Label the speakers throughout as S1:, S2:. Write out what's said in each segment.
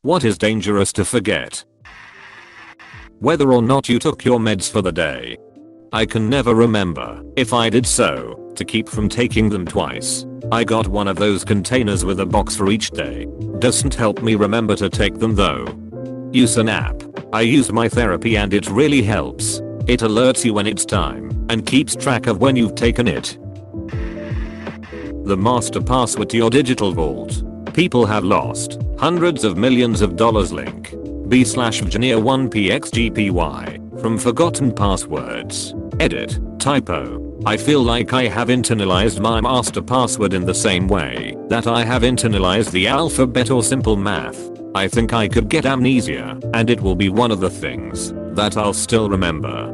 S1: What is dangerous to forget? Whether or not you took your meds for the day. I can never remember if I did so to keep from taking them twice. I got one of those containers with a box for each day. Doesn't help me remember to take them though. Use an app. I use my therapy and it really helps. It alerts you when it's time and keeps track of when you've taken it. The master password to your digital vault. People have lost hundreds of millions of dollars. Link b/virginia1pxgpy from forgotten passwords. Edit. Typo. I feel like I have internalized my master password in the same way that I have internalized the alphabet or simple math. I think I could get amnesia and it will be one of the things that I'll still remember.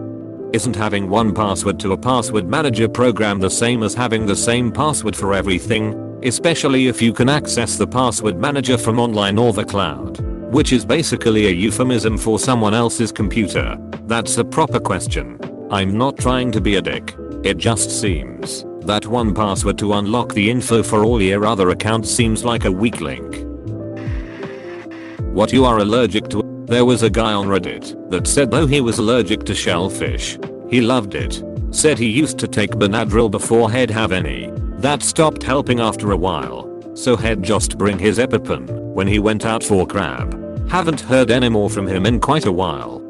S1: Isn't having one password to a password manager program the same as having the same password for everything? Especially if you can access the password manager from online or the cloud, which is basically a euphemism for someone else's computer. That's a proper question. I'm not trying to be a dick. It just seems that one password to unlock the info for all your other accounts seems like a weak link. What you are allergic to? There was a guy on Reddit that said though he was allergic to shellfish, he loved it. Said he used to take Benadryl before he'd have any. That stopped helping after a while, so he'd just bring his EpiPen when he went out for crab. Haven't heard any more from him in quite a while.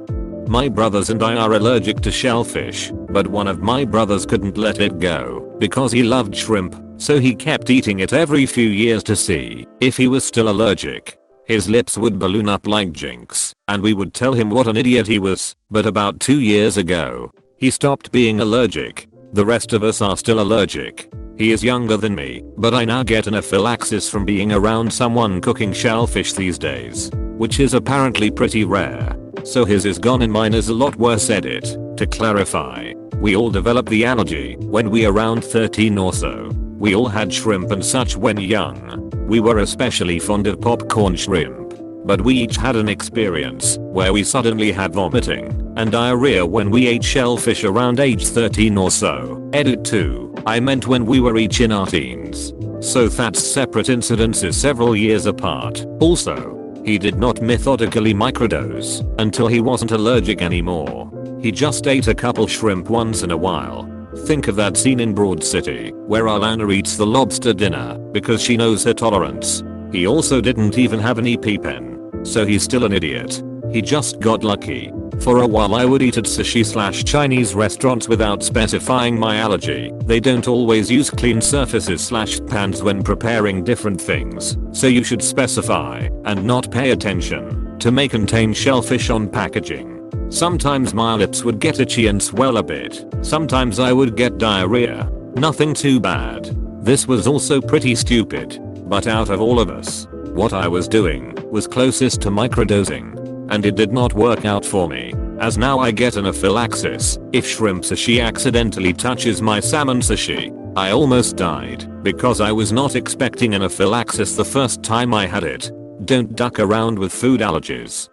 S1: My brothers and I are allergic to shellfish, but one of my brothers couldn't let it go because he loved shrimp, so he kept eating it every few years to see if he was still allergic. His lips would balloon up like Jinx, and we would tell him what an idiot he was, but about 2 years ago, he stopped being allergic. The rest of us are still allergic. He is younger than me, but I now get anaphylaxis from being around someone cooking shellfish these days, which is apparently pretty rare. So his is gone and mine is a lot worse. Edit. To clarify, we all developed the allergy when we around 13 or so. We all had shrimp and such when young. We were especially fond of popcorn shrimp. But we each had an experience where we suddenly had vomiting and diarrhea when we ate shellfish around age 13 or so. Edit 2. I meant when we were each in our teens. So that's separate incidences several years apart. Also, he did not methodically microdose until he wasn't allergic anymore. He just ate a couple shrimp once in a while. Think of that scene in Broad City where Alana eats the lobster dinner because she knows her tolerance. He also didn't even have an EpiPen, so he's still an idiot. He just got lucky. For a while I would eat at sushi/Chinese restaurants without specifying my allergy. They don't always use clean surfaces/pans when preparing different things, so you should specify and not pay attention to may contain shellfish on packaging. Sometimes my lips would get itchy and swell a bit. Sometimes I would get diarrhea. Nothing too bad. This was also pretty stupid, but out of all of us, what I was doing was closest to microdosing. And it did not work out for me, as now I get anaphylaxis if shrimp sushi accidentally touches my salmon sushi. I almost died because I was not expecting anaphylaxis the first time I had it. Don't duck around with food allergies.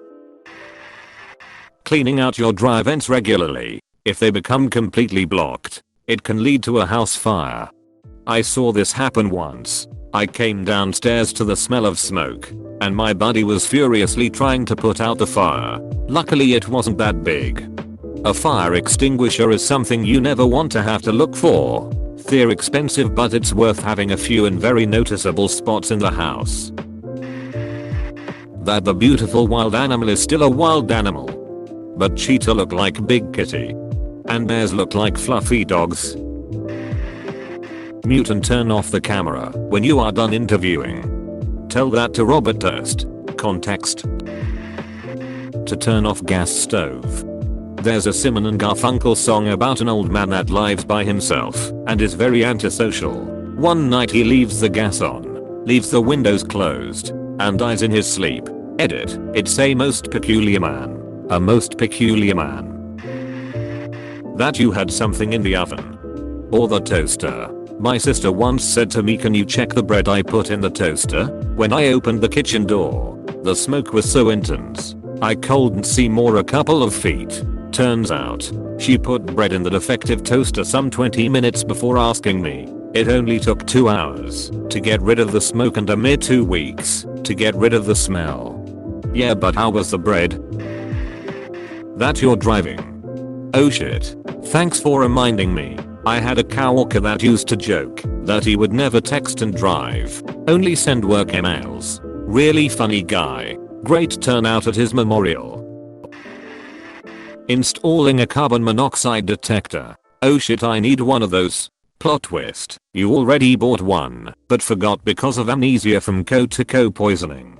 S1: Cleaning out your dry vents regularly. If they become completely blocked, it can lead to a house fire. I saw this happen once. I came downstairs to the smell of smoke, and my buddy was furiously trying to put out the fire. Luckily it wasn't that big. A fire extinguisher is something you never want to have to look for. They're expensive, but it's worth having a few in very noticeable spots in the house. That the beautiful wild animal is still a wild animal. But cheetah look like big kitty. And bears look like fluffy dogs. Mute and turn off the camera when you are done interviewing. Tell that to Robert Durst. Context. To turn off gas stove. There's a Simon and Garfunkel song about an old man that lives by himself and is very antisocial. One night he leaves the gas on, leaves the windows closed, and dies in his sleep. Edit. It's a most peculiar man. A most peculiar man. That you had something in the oven. Or the toaster. My sister once said to me, "Can you check the bread I put in the toaster?" When I opened the kitchen door, the smoke was so intense, I couldn't see more a couple of feet. Turns out, she put bread in the defective toaster some 20 minutes before asking me. It only took 2 hours to get rid of the smoke and a mere 2 weeks to get rid of the smell. Yeah, but how was the bread? That you're driving. Oh shit. Thanks for reminding me. I had a coworker that used to joke that he would never text and drive, only send work emails. Really funny guy. Great turnout at his memorial. Installing a carbon monoxide detector. Oh shit, I need one of those. Plot twist. You already bought one, but forgot because of amnesia from co poisoning.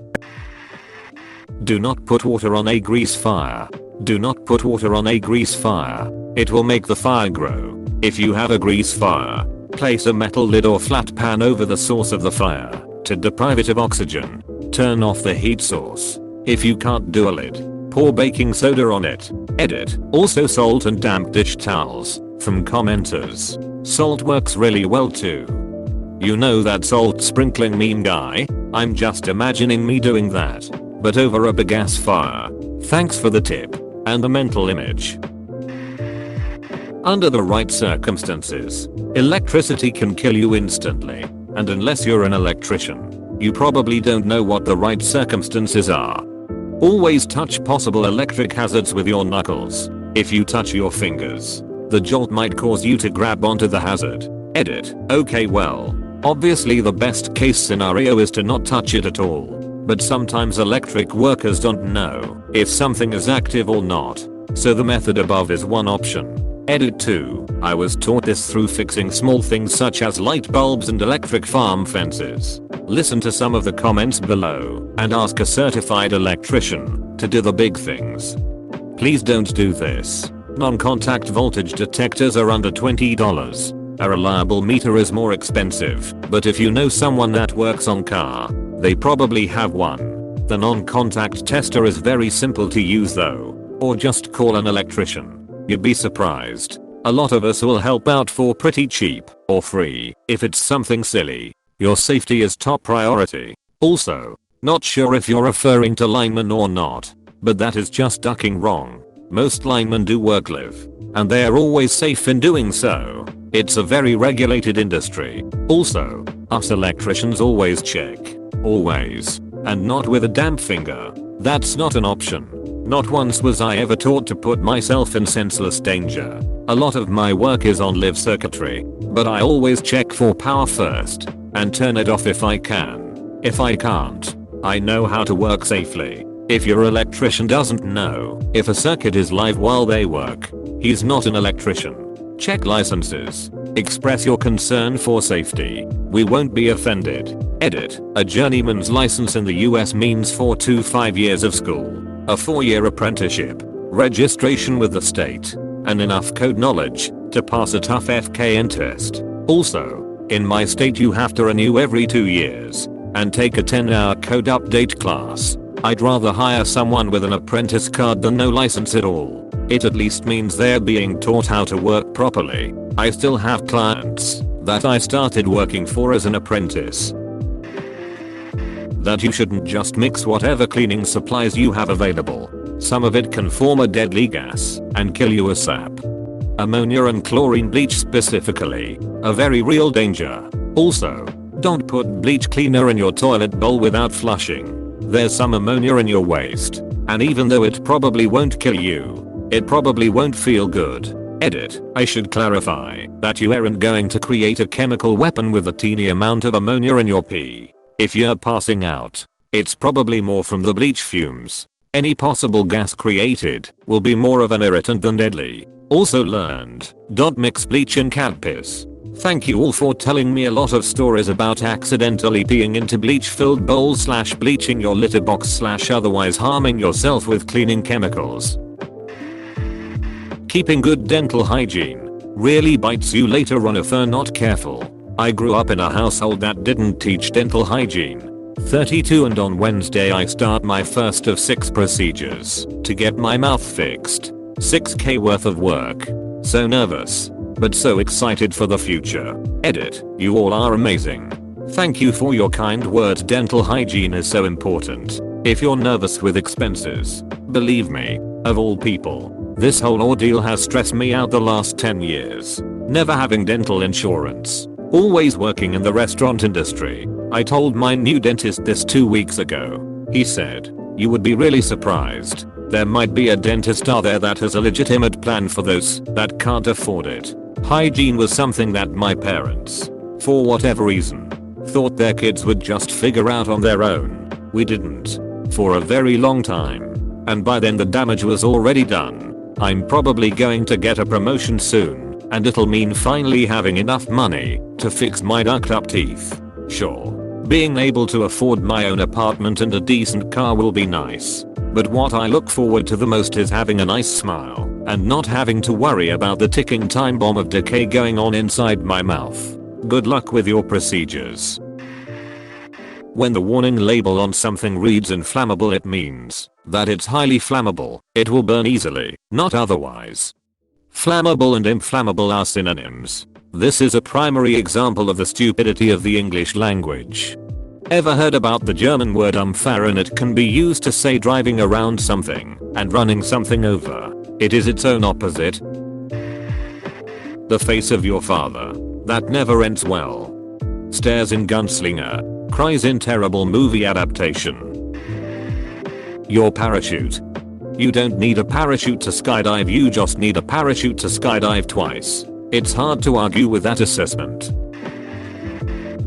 S1: Do not put water on a grease fire. Do not put water on a grease fire. It will make the fire grow. If you have a grease fire, place a metal lid or flat pan over the source of the fire to deprive it of oxygen. Turn off the heat source. If you can't do a lid, pour baking soda on it. Edit. Also salt and damp dish towels. From commenters. Salt works really well too. You know that salt sprinkling meme guy? I'm just imagining me doing that, but over a big gas fire. Thanks for the tip and the mental image. Under the right circumstances, electricity can kill you instantly, and unless you're an electrician, you probably don't know what the right circumstances are. Always touch possible electric hazards with your knuckles. If you touch your fingers, the jolt might cause you to grab onto the hazard. Edit. Okay, well, obviously the best case scenario is to not touch it at all. But sometimes electric workers don't know if something is active or not. So the method above is one option. Edit 2. I was taught this through fixing small things such as light bulbs and electric farm fences. Listen to some of the comments below and ask a certified electrician to do the big things. Please don't do this. Non-contact voltage detectors are under $20. A reliable meter is more expensive, but if you know someone that works on car, they probably have one. The non-contact tester is very simple to use though, or just call an electrician. You'd be surprised. A lot of us will help out for pretty cheap or free if it's something silly. Your safety is top priority. Also, not sure if you're referring to linemen or not, but that is just ducking wrong. Most linemen do work live, and they are always safe in doing so. It's a very regulated industry. Also, us electricians always check. Always. And not with a damp finger. That's not an option. Not once was I ever taught to put myself in senseless danger. A lot of my work is on live circuitry, but I always check for power first and turn it off if I can. If I can't, I know how to work safely. If your electrician doesn't know if a circuit is live while they work, he's not an electrician. Check licenses. Express your concern for safety. We won't be offended. Edit. A journeyman's license in the US means 4 to 5 years of school, a 4-year apprenticeship, registration with the state, and enough code knowledge to pass a tough FKN test. Also, in my state you have to renew every 2 years and take a 10-hour code update class. I'd rather hire someone with an apprentice card than no license at all. It at least means they're being taught how to work properly. I still have clients that I started working for as an apprentice. That you shouldn't just mix whatever cleaning supplies you have available. Some of it can form a deadly gas and kill you ASAP. Ammonia and chlorine bleach specifically, a very real danger. Also, don't put bleach cleaner in your toilet bowl without flushing. There's some ammonia in your waste, and even though it probably won't kill you, it probably won't feel good. Edit. I should clarify that you aren't going to create a chemical weapon with a teeny amount of ammonia in your pee. If you're passing out, it's probably more from the bleach fumes. Any possible gas created will be more of an irritant than deadly. Also learned, don't mix bleach and cat piss. Thank you all for telling me a lot of stories about accidentally peeing into bleach filled bowls / bleaching your litter box / otherwise harming yourself with cleaning chemicals. Keeping good dental hygiene really bites you later on if you're not careful. I grew up in a household that didn't teach dental hygiene. 32 and on Wednesday I start my first of 6 procedures to get my mouth fixed. 6k worth of work. So nervous, but so excited for the future. Edit. You all are amazing. Thank you for your kind words. Dental hygiene is so important. If you're nervous with expenses, believe me, of all people, this whole ordeal has stressed me out the last 10 years. Never having dental insurance. Always working in the restaurant industry. I told my new dentist this 2 weeks ago. He said, You would be really surprised. There might be a dentist out there that has a legitimate plan for those that can't afford it. Hygiene was something that my parents, for whatever reason, thought their kids would just figure out on their own. We didn't. For a very long time. And by then the damage was already done. I'm probably going to get a promotion soon, and it'll mean finally having enough money to fix my ducked up teeth. Sure, being able to afford my own apartment and a decent car will be nice. But what I look forward to the most is having a nice smile and not having to worry about the ticking time bomb of decay going on inside my mouth. Good luck with your procedures. When the warning label on something reads inflammable, it means that it's highly flammable. It will burn easily, not otherwise. Flammable and inflammable are synonyms. This is a primary example of the stupidity of the English language. Ever heard about the German word umfahren? It can be used to say driving around something and running something over. It is its own opposite. The face of your father. That never ends well. Stares in Gunslinger. Cries in terrible movie adaptation. Your parachute. You don't need a parachute to skydive, you just need a parachute to skydive twice. It's hard to argue with that assessment.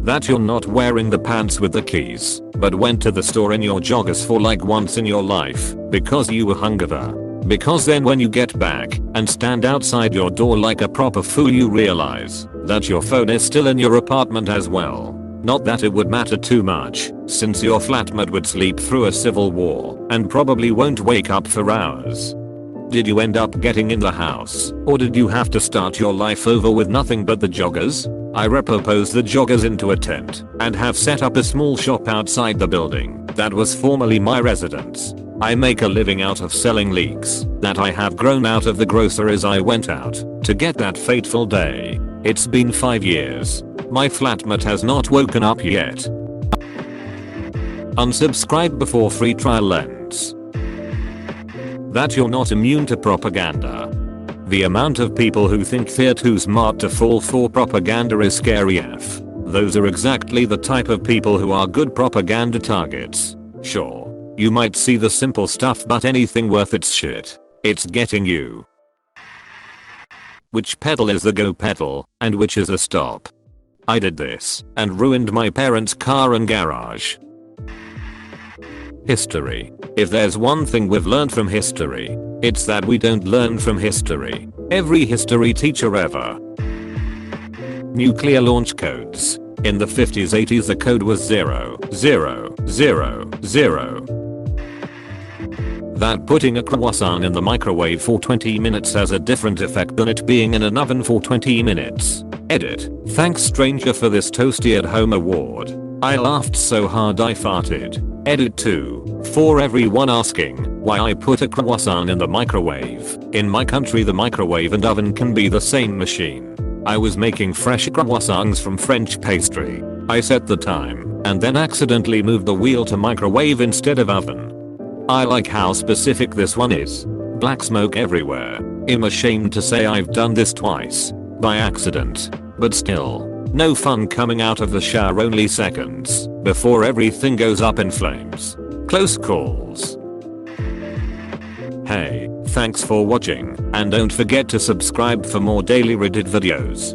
S1: That you're not wearing the pants with the keys, but went to the store in your joggers for like once in your life because you were hungover. Because then when you get back and stand outside your door like a proper fool, you realize that your phone is still in your apartment as well. Not that it would matter too much, since your flatmate would sleep through a civil war and probably won't wake up for hours. Did you end up getting in the house, or did you have to start your life over with nothing but the joggers? I repurposed the joggers into a tent and have set up a small shop outside the building that was formerly my residence. I make a living out of selling leeks that I have grown out of the groceries I went out to get that fateful day. It's been 5 years. My flatmate has not woken up yet. Unsubscribe before free trial ends. That you're not immune to propaganda. The amount of people who think they're too smart to fall for propaganda is scary AF. Those are exactly the type of people who are good propaganda targets. Sure, you might see the simple stuff, but anything worth its shit, it's getting you. Which pedal is the go pedal, and which is a stop? I did this and ruined my parents' car and garage. History. If there's one thing we've learned from history, it's that we don't learn from history. Every history teacher ever. Nuclear launch codes. In the 50s 80s the code was 0, 0, 0, 0. That putting a croissant in the microwave for 20 minutes has a different effect than it being in an oven for 20 minutes. Edit. Thanks stranger for this toasty at home award. I laughed so hard I farted. Edit 2. For everyone asking why I put a croissant in the microwave. In my country the microwave and oven can be the same machine. I was making fresh croissants from French pastry. I set the time and then accidentally moved the wheel to microwave instead of oven. I like how specific this one is. Black smoke everywhere. I'm ashamed to say I've done this twice. By accident. But still. No fun coming out of the shower only seconds before everything goes up in flames. Close calls. Hey, thanks for watching, and don't forget to subscribe for more daily Reddit videos.